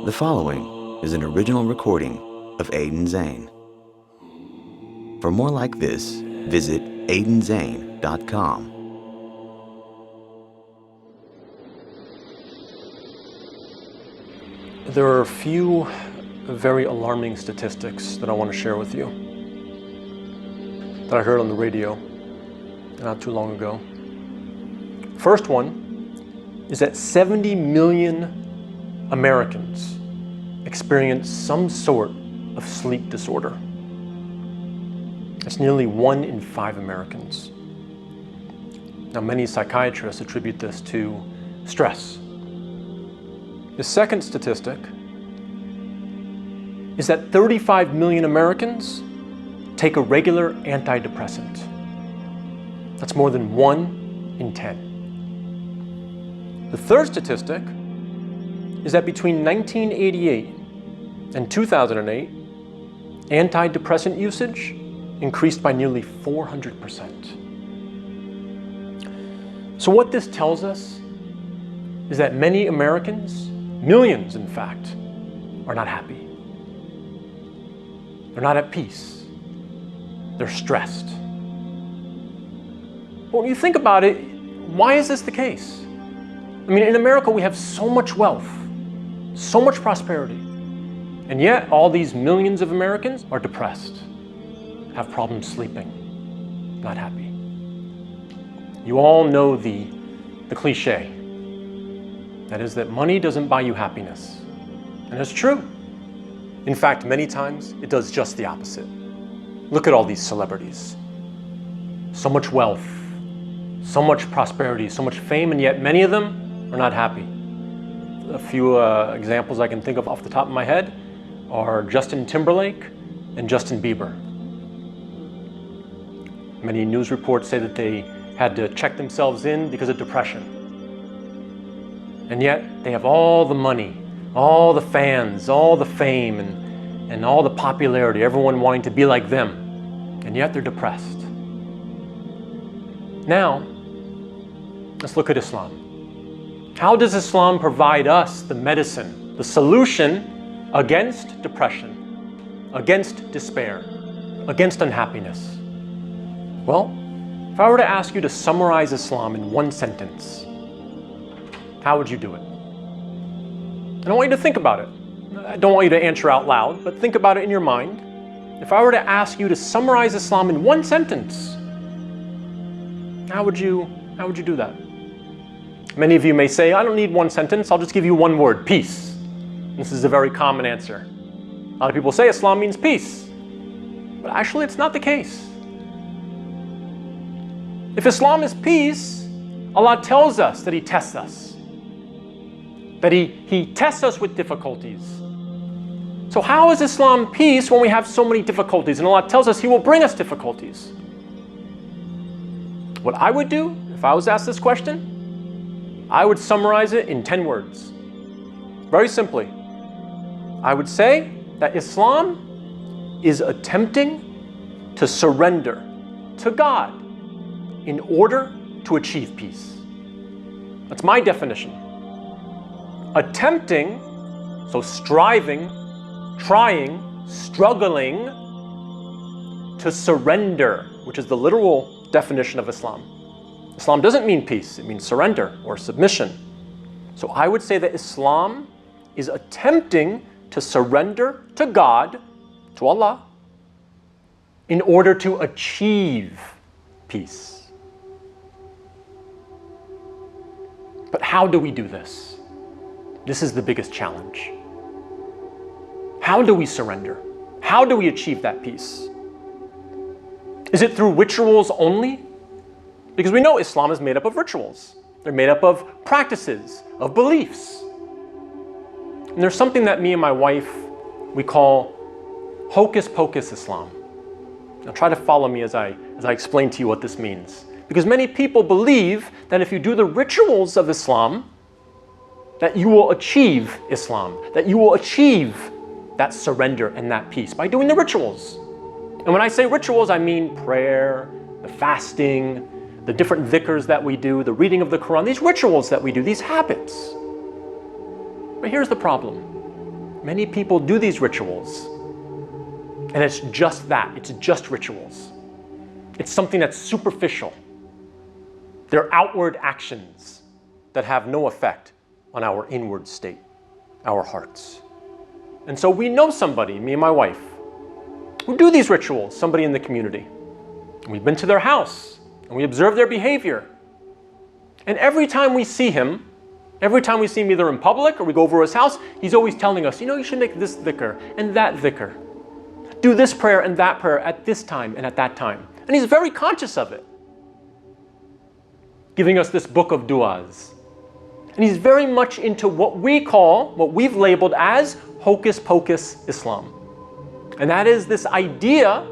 The following is an original recording of Ayden Zayn. For more like this, visit aydenzayn.com. There are a few very alarming statistics that I want to share with you that I heard on the radio not too long ago. First one is that 70 million Americans experience some sort of sleep disorder. That's nearly 1 in 5 Americans. Now, many psychiatrists attribute this to stress. The second statistic is that 35 million Americans take a regular antidepressant. That's more than 1 in 10. The third statistic is that between 1988 and 2008, antidepressant usage increased by nearly 400%. So what this tells us is that many Americans, millions in fact, are not happy. They're not at peace. They're stressed. But when you think about it, why is this the case? I mean, in America we have so much wealth, so much prosperity, and yet all these millions of Americans are depressed, have problems sleeping, not happy. You all know the cliche. That is that money doesn't buy you happiness. And it's true. In fact, many times it does just the opposite. Look at all these celebrities. So much wealth, so much prosperity, so much fame, and yet many of them are not happy. A few examples I can think of off the top of my head are Justin Timberlake and Justin Bieber. Many news reports say that they had to check themselves in because of depression. And yet they have all the money, all the fans, all the fame, and all the popularity, everyone wanting to be like them, and yet they're depressed. Now, let's look at Islam. How does Islam provide us the medicine, the solution against depression, against despair, against unhappiness? Well, if I were to ask you to summarize Islam in one sentence, how would you do it? I don't want you to think about it. I don't want you to answer out loud, but think about it in your mind. If I were to ask you to summarize Islam in one sentence, how would you do that? Many of you may say, I don't need one sentence, I'll just give you one word, peace. This is a very common answer. A lot of people say Islam means peace, but actually it's not the case. If Islam is peace, Allah tells us that He tests us, that He tests us with difficulties. So how is Islam peace when we have so many difficulties? And Allah tells us He will bring us difficulties. What I would do, if I was asked this question, I would summarize it in 10 words. Very simply, I would say that Islam is attempting to surrender to God in order to achieve peace. That's my definition. Attempting, so striving, trying, struggling to surrender, which is the literal definition of Islam. Islam doesn't mean peace, it means surrender or submission. So I would say that Islam is attempting to surrender to God, to Allah, in order to achieve peace. But how do we do this? This is the biggest challenge. How do we surrender? How do we achieve that peace? Is it through rituals only? Because we know Islam is made up of rituals. They're made up of practices, of beliefs. And there's something that me and my wife, we call hocus pocus Islam. Now try to follow me as I explain to you what this means. Because many people believe that if you do the rituals of Islam, that you will achieve Islam, that you will achieve that surrender and that peace by doing the rituals. And when I say rituals, I mean prayer, the fasting, the different dhikrs that we do, the reading of the Quran, these rituals that we do, these habits. But here's the problem. Many people do these rituals, and it's just that. It's just rituals. It's something that's superficial. They're outward actions that have no effect on our inward state, our hearts. And so we know somebody, me and my wife, who do these rituals, somebody in the community. We've been to their house, and we observe their behavior. And every time we see him, every time we see him either in public or we go over his house, he's always telling us, you should make this dhikr and that dhikr. Do this prayer and that prayer at this time and at that time. And he's very conscious of it. Giving us this book of du'as. And he's very much into what we've labeled as hocus pocus Islam. And that is this idea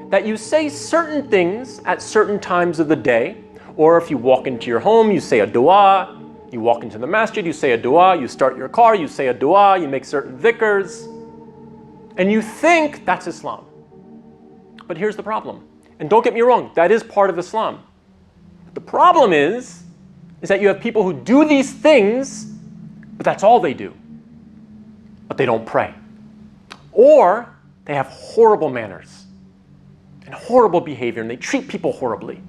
that you say certain things at certain times of the day, or if you walk into your home, you say a dua, you walk into the masjid, you say a dua, you start your car, you say a dua, you make certain dhikrs, and you think that's Islam. But here's the problem. And don't get me wrong, that is part of Islam. The problem is that you have people who do these things, but that's all they do. But they don't pray. Or they have horrible manners and horrible behavior, and they treat people horribly.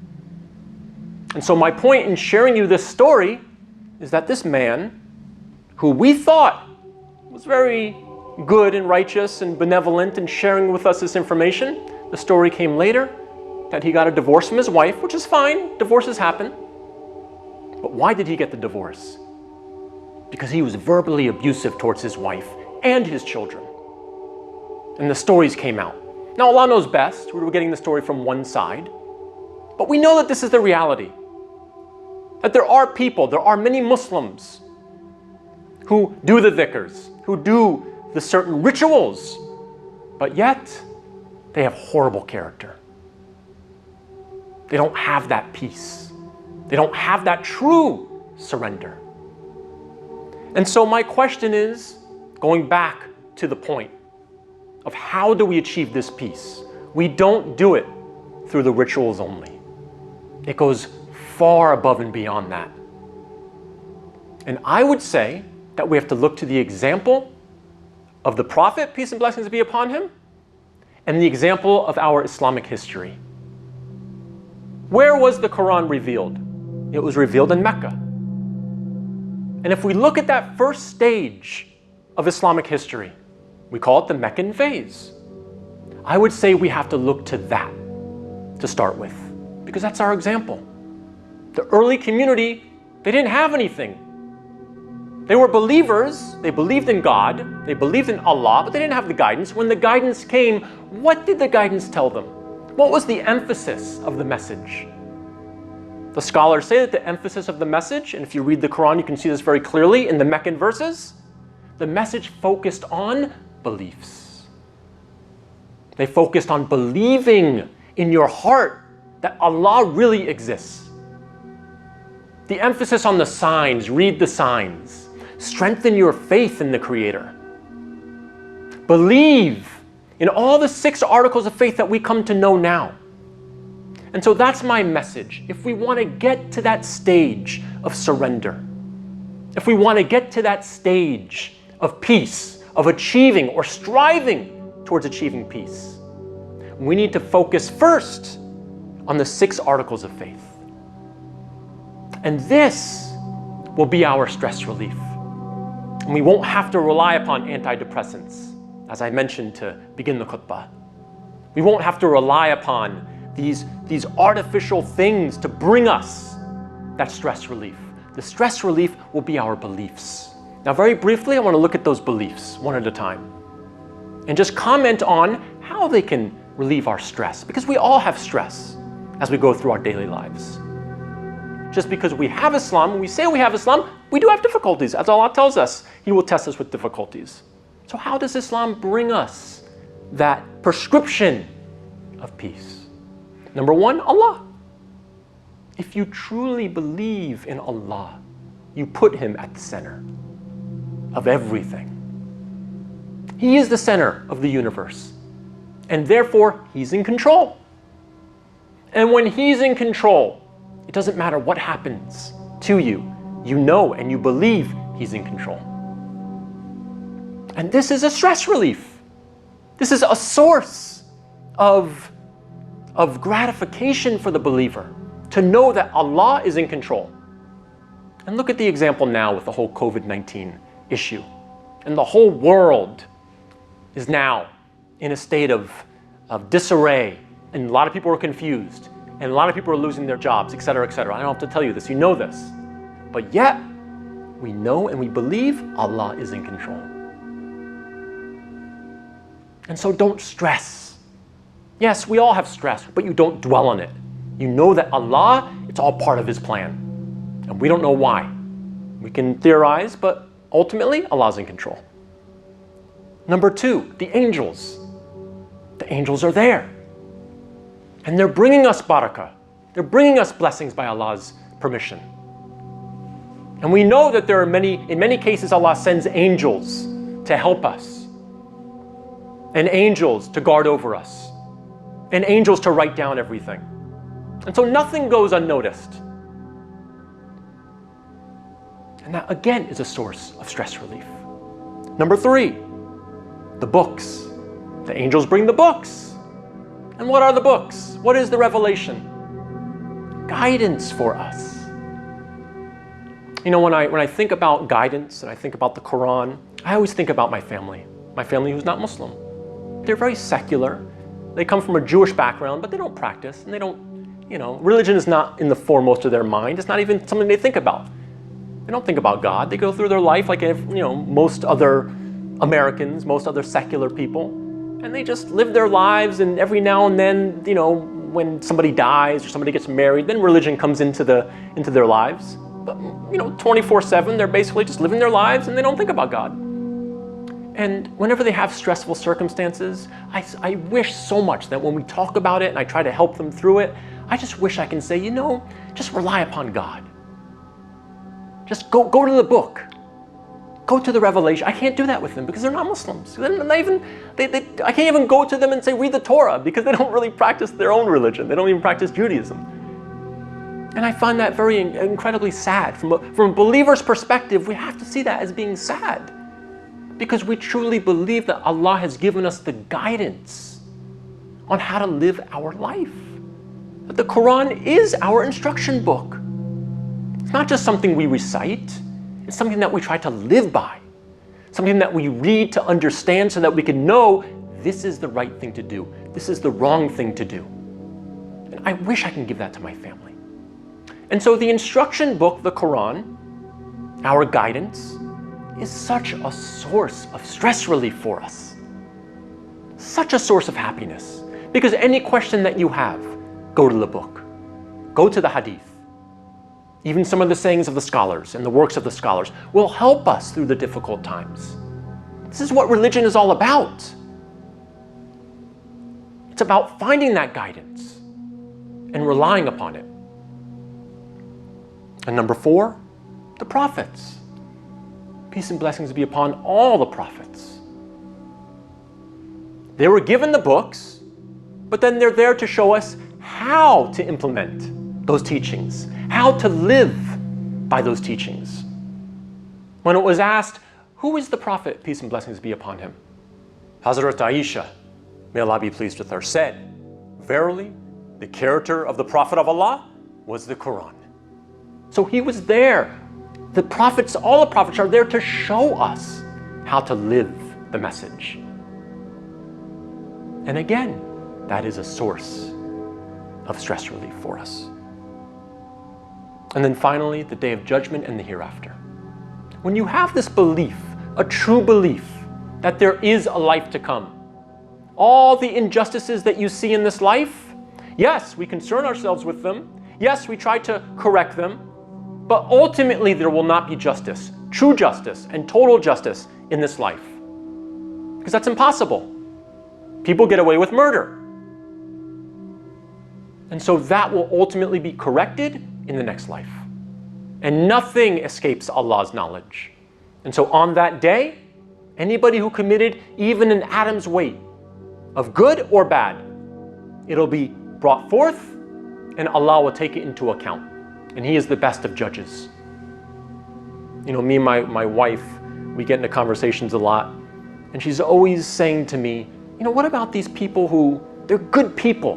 And so my point in sharing you this story is that this man, who we thought was very good and righteous and benevolent and sharing with us this information, the story came later that he got a divorce from his wife, which is fine, divorces happen. But why did he get the divorce? Because he was verbally abusive towards his wife and his children. And the stories came out. Now Allah knows best, we were getting the story from one side, but we know that this is the reality. That there are many Muslims who do the dhikrs, who do the certain rituals, but yet they have horrible character. They don't have that peace. They don't have that true surrender. And so my question is, going back to the point of how do we achieve this peace? We don't do it through the rituals only. It goes far above and beyond that. And I would say that we have to look to the example of the Prophet, peace and blessings be upon him, and the example of our Islamic history. Where was the Quran revealed? It was revealed in Mecca. And if we look at that first stage of Islamic history, we call it the Meccan phase. I would say we have to look to that to start with, because that's our example. The early community, they didn't have anything. They were believers, they believed in God, they believed in Allah, but they didn't have the guidance. When the guidance came, what did the guidance tell them? What was the emphasis of the message? The scholars say that the emphasis of the message, and if you read the Quran, you can see this very clearly in the Meccan verses, the message focused on beliefs. They focused on believing in your heart that Allah really exists. The emphasis on the signs, read the signs. Strengthen your faith in the Creator. Believe in all the 6 articles of faith that we come to know now. And so that's my message. If we want to get to that stage of surrender, if we want to get to that stage of peace, of achieving or striving towards achieving peace, we need to focus first on the 6 articles of faith. And this will be our stress relief. And we won't have to rely upon antidepressants, as I mentioned to begin the khutbah. We won't have to rely upon these artificial things to bring us that stress relief. The stress relief will be our beliefs. Now, very briefly, I want to look at those beliefs one at a time and just comment on how they can relieve our stress, because we all have stress as we go through our daily lives. Just because we have Islam, when we say we have Islam, we do have difficulties. As Allah tells us, He will test us with difficulties. So how does Islam bring us that prescription of peace? Number 1, Allah. If you truly believe in Allah, you put Him at the center of everything. He is the center of the universe, and therefore He's in control. And when He's in control, it doesn't matter what happens to you. You know and you believe He's in control. And this is a stress relief. This is a source of gratification for the believer to know that Allah is in control. And look at the example now with the whole COVID-19 issue. And the whole world is now in a state of disarray. And a lot of people are confused. And a lot of people are losing their jobs, etc., etc. I don't have to tell you this, you know this. But yet, we know and we believe Allah is in control. And so don't stress. Yes, we all have stress, but you don't dwell on it. You know that Allah, it's all part of His plan. And we don't know why. We can theorize, but ultimately, Allah's in control. Number 2, the angels. The angels are there. And they're bringing us barakah. They're bringing us blessings by Allah's permission. And we know that there are in many cases, Allah sends angels to help us. And angels to guard over us. And angels to write down everything. And so nothing goes unnoticed. And that again is a source of stress relief. Number 3, the books. The angels bring the books. And what are the books? What is the revelation? Guidance for us. You know, when I think about guidance and I think about the Quran, I always think about my family who's not Muslim. They're very secular. They come from a Jewish background, but they don't practice, and they don't, religion is not in the foremost of their mind. It's not even something they think about. They don't think about God. They go through their life like, most other Americans, most other secular people, and they just live their lives, and every now and then, when somebody dies or somebody gets married, then religion comes into their lives. But, 24/7, they're basically just living their lives, and they don't think about God. And whenever they have stressful circumstances, I wish so much that when we talk about it and I try to help them through it, I just wish I can say, just rely upon God. Just go to the book. Go to the revelation. I can't do that with them because they're not Muslims. I can't even go to them and say, read the Torah, because they don't really practice their own religion. They don't even practice Judaism. And I find that very incredibly sad. From a believer's perspective, we have to see that as being sad. Because we truly believe that Allah has given us the guidance on how to live our life. That the Quran is our instruction book. It's not just something we recite. It's something that we try to live by. Something that we read to understand so that we can know this is the right thing to do. This is the wrong thing to do. And I wish I can give that to my family. And so the instruction book, the Quran, our guidance, is such a source of stress relief for us. Such a source of happiness. Because any question that you have, go to the book. Go to the hadith. Even some of the sayings of the scholars and the works of the scholars will help us through the difficult times. This is what religion is all about. It's about finding that guidance and relying upon it. And number 4, the prophets. Peace and blessings be upon all the prophets. They were given the books, but then they're there to show us how to implement those teachings, how to live by those teachings. When it was asked, who is the prophet, peace and blessings be upon him? Hazrat Aisha, may Allah be pleased with her, said, verily, the character of the Prophet of Allah was the Quran. So he was there. The prophets, all the prophets are there to show us how to live the message. And again, that is a source of stress relief for us. And then finally, the day of judgment and the hereafter. When you have this belief, a true belief, that there is a life to come, all the injustices that you see in this life, yes, we concern ourselves with them. Yes, we try to correct them. But ultimately, there will not be justice, true justice and total justice in this life. Because that's impossible. People get away with murder. And so that will ultimately be corrected in the next life. And nothing escapes Allah's knowledge. And so on that day, anybody who committed even an atom's weight of good or bad, it'll be brought forth and Allah will take it into account. And He is the best of judges. Me and my wife, we get into conversations a lot. And she's always saying to me, what about these people who, they're good people,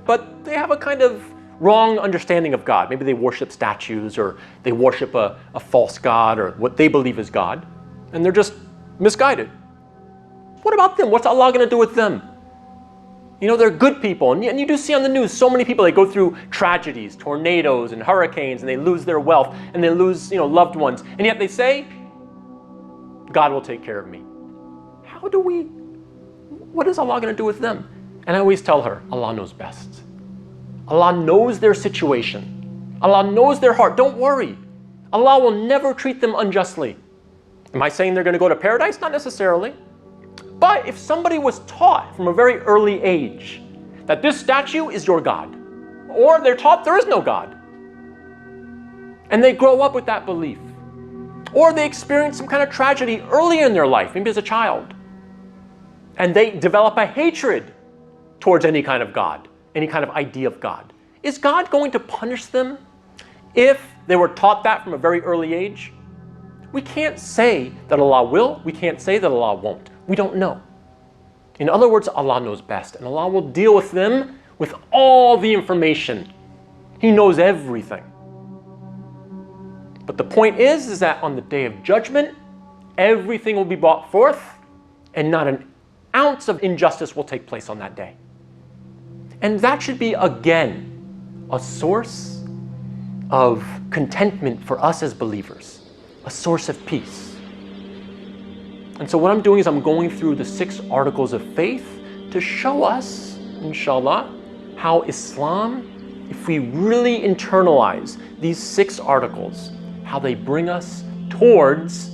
but they have a kind of wrong understanding of God. Maybe they worship statues, or they worship a false god, or what they believe is God, and they're just misguided. What about them? What's Allah going to do with them? They're good people. And you do see on the news so many people, they go through tragedies, tornadoes and hurricanes, and they lose their wealth, and they lose loved ones. And yet they say, God will take care of me. What is Allah going to do with them? And I always tell her, Allah knows best. Allah knows their situation. Allah knows their heart. Don't worry. Allah will never treat them unjustly. Am I saying they're going to go to paradise? Not necessarily. But if somebody was taught from a very early age that this statue is your God, or they're taught there is no God, and they grow up with that belief, or they experience some kind of tragedy early in their life, maybe as a child, and they develop a hatred towards any kind of God, any kind of idea of God, is God going to punish them if they were taught that from a very early age? We can't say that Allah will. We can't say that Allah won't. We don't know. In other words, Allah knows best, and Allah will deal with them with all the information. He knows everything. But the point is that on the day of judgment, everything will be brought forth, and not an ounce of injustice will take place on that day. And that should be, again, a source of contentment for us as believers, a source of peace. And so what I'm doing is I'm going through the 6 articles of faith to show us, inshallah, how Islam, if we really internalize these 6 articles, how they bring us towards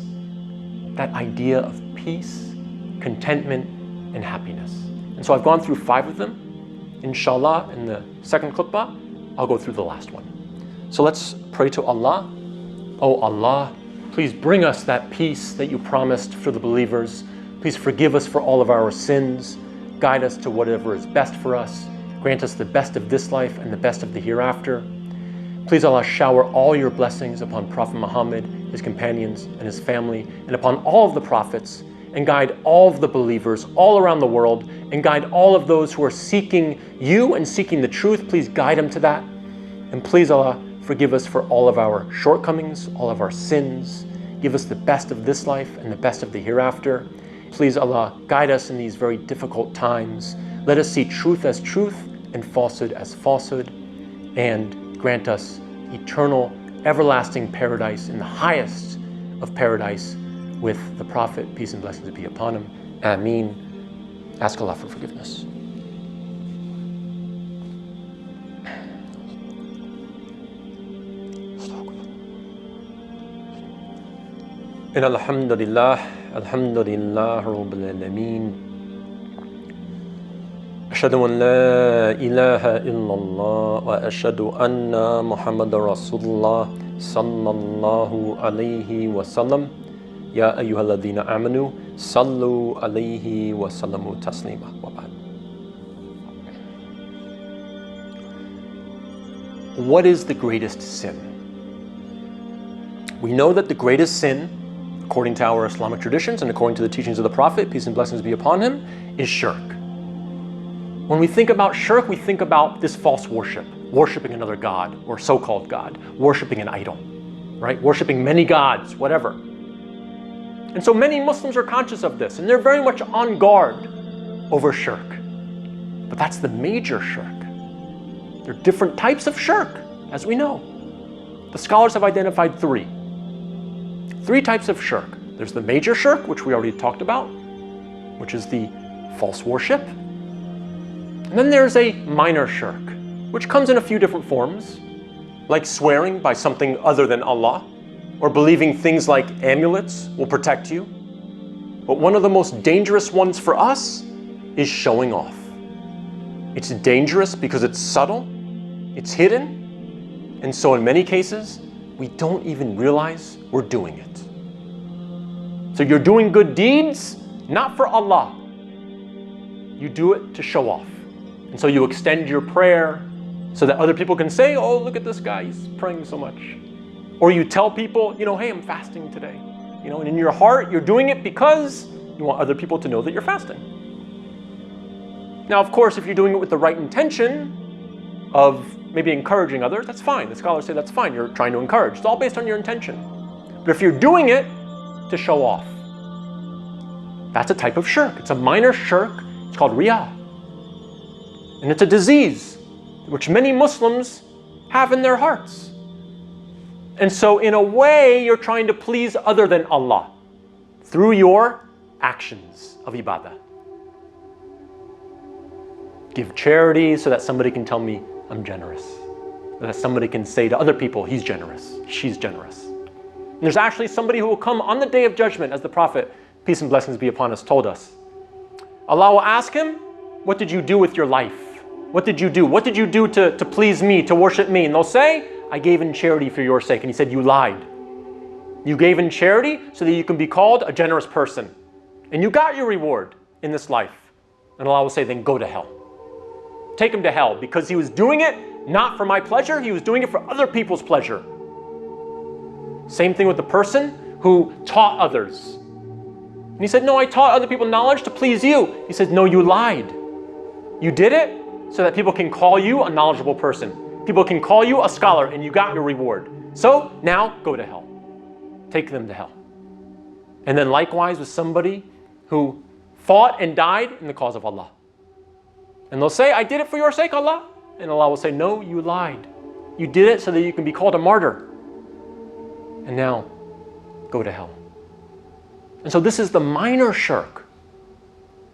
that idea of peace, contentment, and happiness. And so I've gone through 5 of them. Inshallah, in the second khutbah, I'll go through the last one. So let's pray to Allah. Oh Allah, please bring us that peace that you promised for the believers. Please forgive us for all of our sins. Guide us to whatever is best for us. Grant us the best of this life and the best of the hereafter. Please, Allah, shower all your blessings upon Prophet Muhammad, his companions, and his family, and upon all of the prophets, and guide all of the believers all around the world, and guide all of those who are seeking you and seeking the truth. Please guide them to that. And please, Allah, forgive us for all of our shortcomings, all of our sins. Give us the best of this life and the best of the hereafter. Please, Allah, guide us in these very difficult times. Let us see truth as truth and falsehood as falsehood, and grant us eternal, everlasting paradise in the highest of paradise with the Prophet, peace and blessings be upon him. Ameen. Ask Allah for forgiveness. إن الحمد لله رب العالمين أشهد أن لا إله إلا الله وأشهد أن محمد رسول الله صلى الله عليه وسلم يا أيها الذين آمنوا صلوا عليه وسلموا تسليما وبعد. What is the greatest sin? We know that the greatest sin, according to our Islamic traditions and according to the teachings of the Prophet, peace and blessings be upon him, is shirk. When we think about shirk, we think about this false worship, worshiping another god or so-called god, worshiping an idol, right? Worshiping many gods, whatever. And so many Muslims are conscious of this, and they're very much on guard over shirk. But that's the major shirk. There are different types of shirk, as we know. The scholars have identified 3 types of shirk. There's the major shirk, which we already talked about, which is the false worship. And then there's a minor shirk, which comes in a few different forms, like swearing by something other than Allah, or believing things like amulets will protect you. But one of the most dangerous ones for us is showing off. It's dangerous because it's subtle, it's hidden, and so in many cases, we don't even realize we're doing it. So you're doing good deeds, not for Allah. You do it to show off. And so you extend your prayer so that other people can say, oh, look at this guy, he's praying so much. Or you tell people, hey, I'm fasting today. And in your heart, you're doing it because You want other people to know that you're fasting. Now, of course, if you're doing it with the right intention of maybe encouraging others, that's fine. The scholars say that's fine. You're trying to encourage. It's all based on your intention. But if you're doing it to show off, that's a type of shirk. It's a minor shirk. It's called riyah. And it's a disease which many Muslims have in their hearts. And so in a way, you're trying to please other than Allah through your actions of ibadah. Give charity so that somebody can tell me I'm generous. So that somebody can say to other people, he's generous, she's generous. And there's actually somebody who will come on the Day of Judgment, as the Prophet, peace and blessings be upon us, told us. Allah will ask him, what did you do with your life? What did you do? What did you do to please me, to worship me? And they'll say, I gave in charity for your sake. And he said, you lied. You gave in charity so that you can be called a generous person. And you got your reward in this life. And Allah will say, then go to hell. Take him to hell, because he was doing it not for my pleasure, he was doing it for other people's pleasure. Same thing with the person who taught others. And he said, no, I taught other people knowledge to please you. He said, no, you lied. You did it so that people can call you a knowledgeable person. People can call you a scholar, and you got your reward. So now go to hell. Take them to hell. And then likewise with somebody who fought and died in the cause of Allah. And they'll say, I did it for your sake, Allah. And Allah will say, no, you lied. You did it so that you can be called a martyr. And now, go to hell. And so this is the minor shirk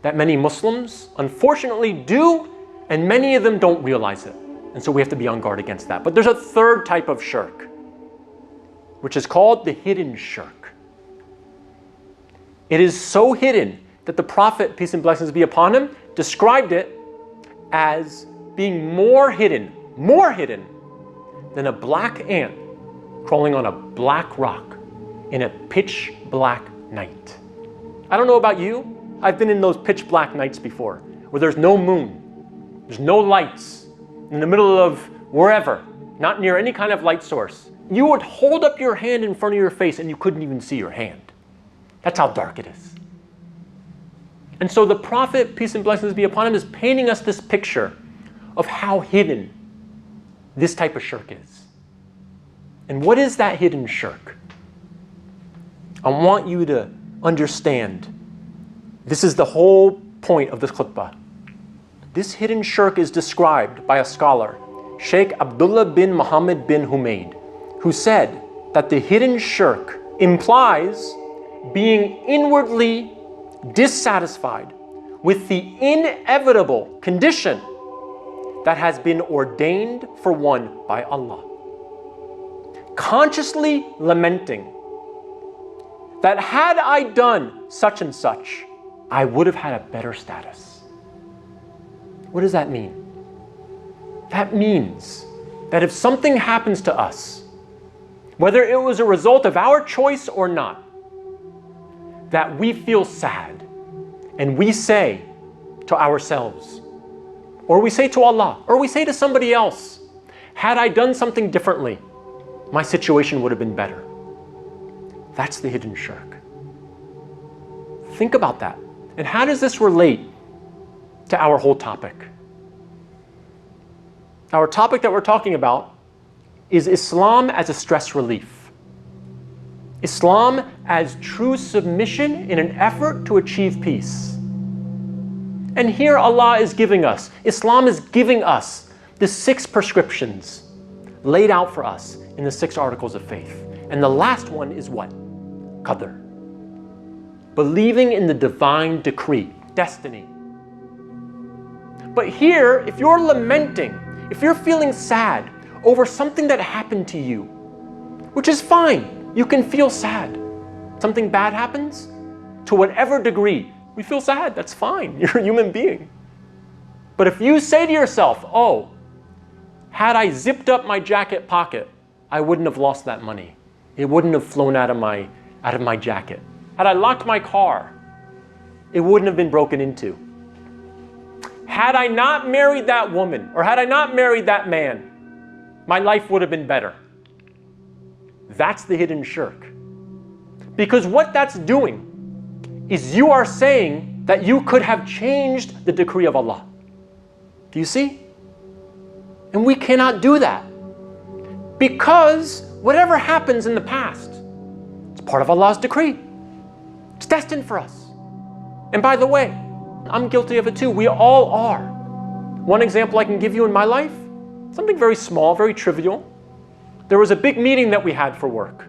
that many Muslims unfortunately do, and many of them don't realize it. And so we have to be on guard against that. But there's a third type of shirk, which is called the hidden shirk. It is so hidden that the Prophet, peace and blessings be upon him, described it as being more hidden than a black ant crawling on a black rock in a pitch black night. I don't know about you, I've been in those pitch black nights before, where there's no moon, there's no lights, in the middle of wherever, not near any kind of light source. You would hold up your hand in front of your face and you couldn't even see your hand. That's how dark it is. And so the Prophet, peace and blessings be upon him, is painting us this picture of how hidden this type of shirk is. And what is that hidden shirk? I want you to understand, this is the whole point of this khutbah. This hidden shirk is described by a scholar, Sheikh Abdullah bin Muhammad bin Humaid, who said that the hidden shirk implies being inwardly dissatisfied with the inevitable condition that has been ordained for one by Allah. Consciously lamenting that had I done such and such, I would have had a better status. What does that mean? That means that if something happens to us, whether it was a result of our choice or not, that we feel sad and we say to ourselves, or we say to Allah, or we say to somebody else, had I done something differently, my situation would have been better. That's the hidden shirk. Think about that. And how does this relate to our whole topic? Our topic that we're talking about is Islam as a stress relief. Islam as true submission in an effort to achieve peace. And here Allah is giving us, Islam is giving us the 6 prescriptions laid out for us in the 6 articles of faith. And the last one is what? Qadr. Believing in the divine decree, destiny. But here, if you're lamenting, if you're feeling sad over something that happened to you, which is fine, you can feel sad. Something bad happens, to whatever degree, we feel sad, that's fine, you're a human being. But if you say to yourself, oh, had I zipped up my jacket pocket, I wouldn't have lost that money. It wouldn't have flown out of my jacket. Had I locked my car, it wouldn't have been broken into. Had I not married that woman, or had I not married that man, my life would have been better. That's the hidden shirk. Because what that's doing is you are saying that you could have changed the decree of Allah. Do you see? And we cannot do that. Because whatever happens in the past, it's part of Allah's decree. It's destined for us. And by the way, I'm guilty of it too. We all are. One example I can give you in my life, something very small, very trivial. There was a big meeting that we had for work.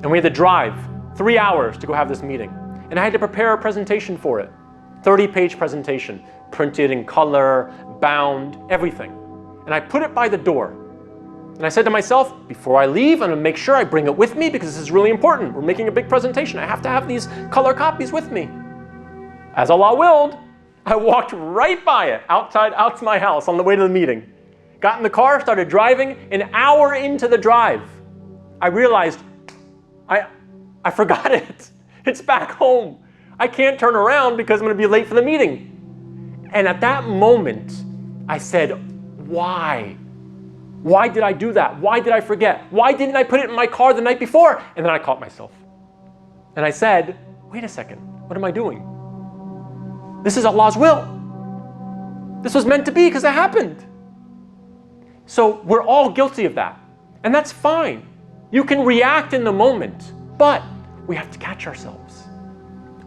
And we had to drive 3 hours to go have this meeting. And I had to prepare a presentation for it. 30-page presentation, printed in color, bound, everything. And I put it by the door. And I said to myself, before I leave, I'm gonna make sure I bring it with me because this is really important. We're making a big presentation. I have to have these color copies with me. As Allah willed, I walked right by it, out to my house on the way to the meeting. Got in the car, started driving. An hour into the drive, I realized I forgot it. It's back home. I can't turn around because I'm gonna be late for the meeting. And at that moment, I said, why? Why did I do that? Why did I forget? Why didn't I put it in my car the night before? And then I caught myself. And I said, wait a second, what am I doing? This is Allah's will. This was meant to be because it happened. So we're all guilty of that. And that's fine. You can react in the moment, but we have to catch ourselves.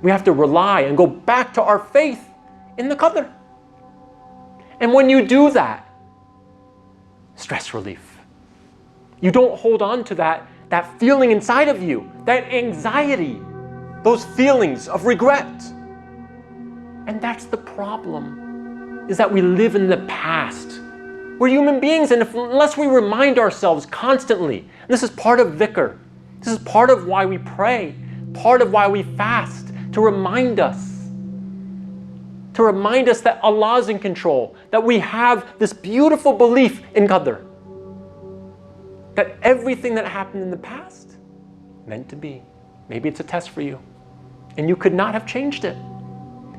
We have to rely and go back to our faith in the Qadr. And when you do that, stress relief. You don't hold on to that feeling inside of you, that anxiety, those feelings of regret. And that's the problem, is that we live in the past. We're human beings, and unless we remind ourselves constantly, and this is part of dhikr, this is part of why we pray, part of why we fast, to remind us that Allah is in control, that we have this beautiful belief in Qadr, that everything that happened in the past, meant to be. Maybe it's a test for you, and you could not have changed it.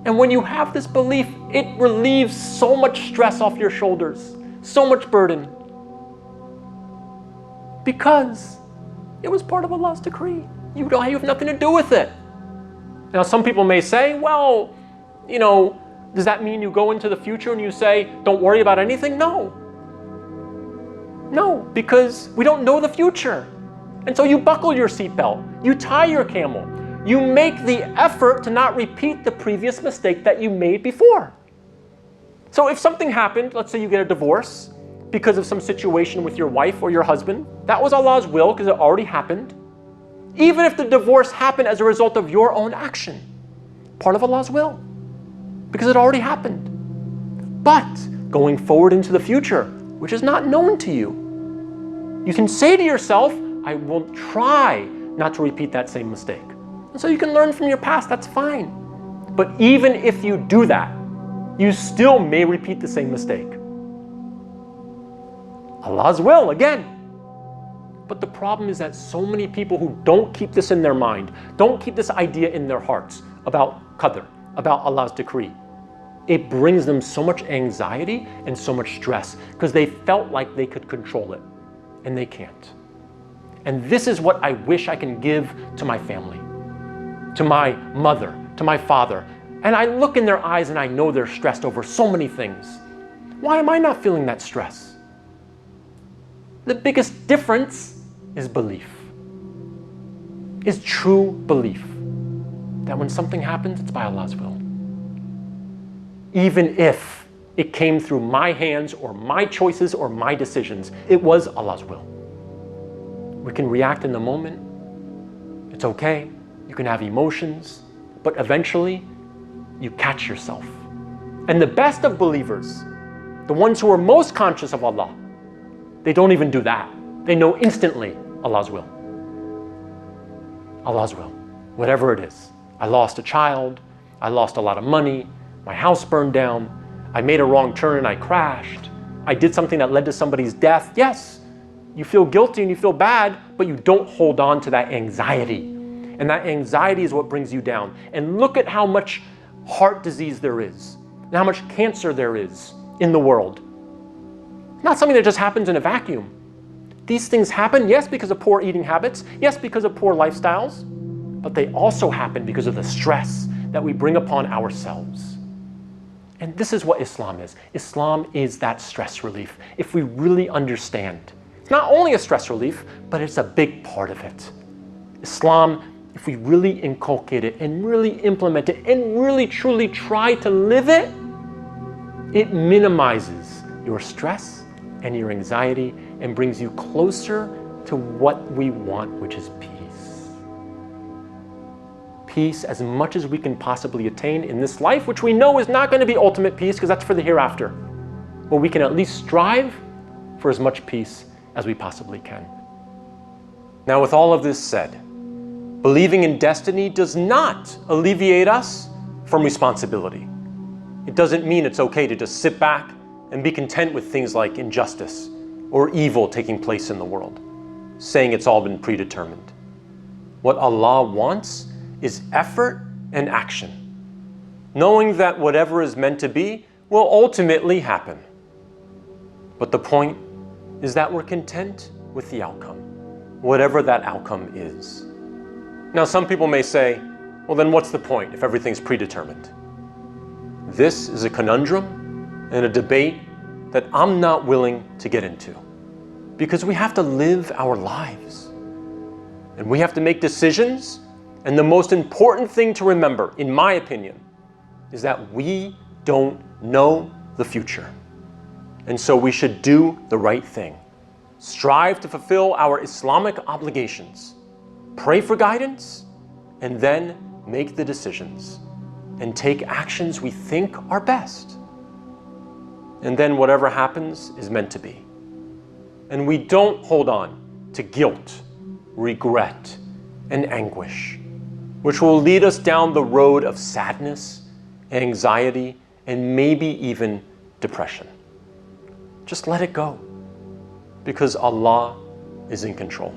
And when you have this belief, it relieves so much stress off your shoulders, so much burden, because it was part of Allah's decree. You have nothing to do with it. Now, some people may say, well, does that mean you go into the future and you say, don't worry about anything? No. No, because we don't know the future. And so you buckle your seatbelt, you tie your camel, you make the effort to not repeat the previous mistake that you made before. So if something happened, let's say you get a divorce because of some situation with your wife or your husband, that was Allah's will because it already happened. Even if the divorce happened as a result of your own action, part of Allah's will, because it already happened. But going forward into the future, which is not known to you, you can say to yourself, I will try not to repeat that same mistake. And so you can learn from your past, that's fine. But even if you do that, you still may repeat the same mistake. Allah's will, again. But the problem is that so many people who don't keep this in their mind, don't keep this idea in their hearts about Qadr, about Allah's decree, it brings them so much anxiety and so much stress because they felt like they could control it, and they can't. And this is what I wish I can give to my family, to my mother, to my father. And I look in their eyes and I know they're stressed over so many things. Why am I not feeling that stress? The biggest difference is belief, is true belief that when something happens, it's by Allah's will. Even if it came through my hands or my choices or my decisions, it was Allah's will. We can react in the moment. It's okay. You can have emotions, but eventually you catch yourself. And the best of believers, the ones who are most conscious of Allah, they don't even do that. They know instantly Allah's will. Allah's will, whatever it is. I lost a child, I lost a lot of money, my house burned down, I made a wrong turn and I crashed, I did something that led to somebody's death. Yes, you feel guilty and you feel bad, but you don't hold on to that anxiety. And that anxiety is what brings you down. And look at how much heart disease there is, and how much cancer there is in the world. It's not something that just happens in a vacuum. These things happen, yes, because of poor eating habits, yes, because of poor lifestyles, but they also happen because of the stress that we bring upon ourselves. And this is what Islam is. Islam is that stress relief. If we really understand, it's not only a stress relief, but it's a big part of it. Islam, if we really inculcate it and really implement it and really truly try to live it, it minimizes your stress and your anxiety and brings you closer to what we want, which is peace. Peace as much as we can possibly attain in this life, which we know is not going to be ultimate peace because that's for the hereafter. But we can at least strive for as much peace as we possibly can. Now, with all of this said, believing in destiny does not alleviate us from responsibility. It doesn't mean it's okay to just sit back and be content with things like injustice or evil taking place in the world, saying it's all been predetermined. What Allah wants is effort and action, knowing that whatever is meant to be will ultimately happen. But the point is that we're content with the outcome, whatever that outcome is. Now, some people may say, well, then what's the point if everything's predetermined? This is a conundrum and a debate that I'm not willing to get into, because we have to live our lives and we have to make decisions. And the most important thing to remember, in my opinion, is that we don't know the future. And so we should do the right thing. Strive to fulfill our Islamic obligations. Pray for guidance, and then make the decisions and take actions we think are best. And then whatever happens is meant to be. And we don't hold on to guilt, regret, and anguish, which will lead us down the road of sadness, anxiety, and maybe even depression. Just let it go, because Allah is in control.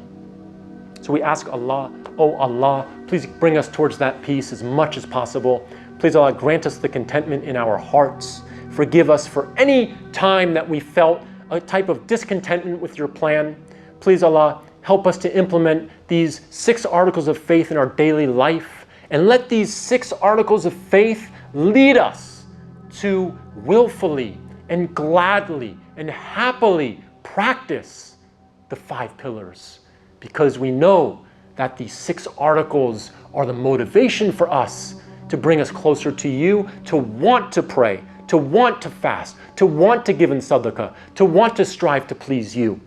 So we ask Allah, oh Allah, please bring us towards that peace as much as possible. Please Allah, grant us the contentment in our hearts. Forgive us for any time that we felt a type of discontentment with your plan. Please Allah, help us to implement these 6 articles of faith in our daily life, and let these 6 articles of faith lead us to willfully and gladly and happily practice the 5 pillars, because we know that these 6 articles are the motivation for us to bring us closer to you, to want to pray, to want to fast, to want to give in sadaqah, to want to strive to please you.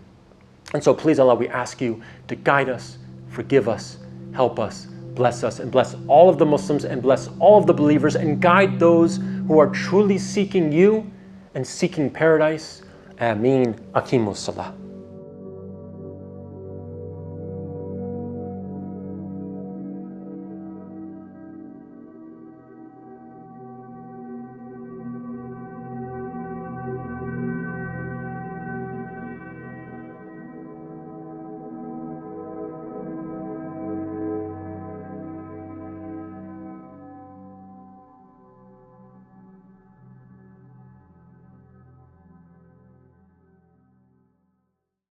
And so please Allah, we ask you to guide us, forgive us, help us, bless us, and bless all of the Muslims and bless all of the believers, and guide those who are truly seeking you and seeking paradise. Ameen. Aqimus salah.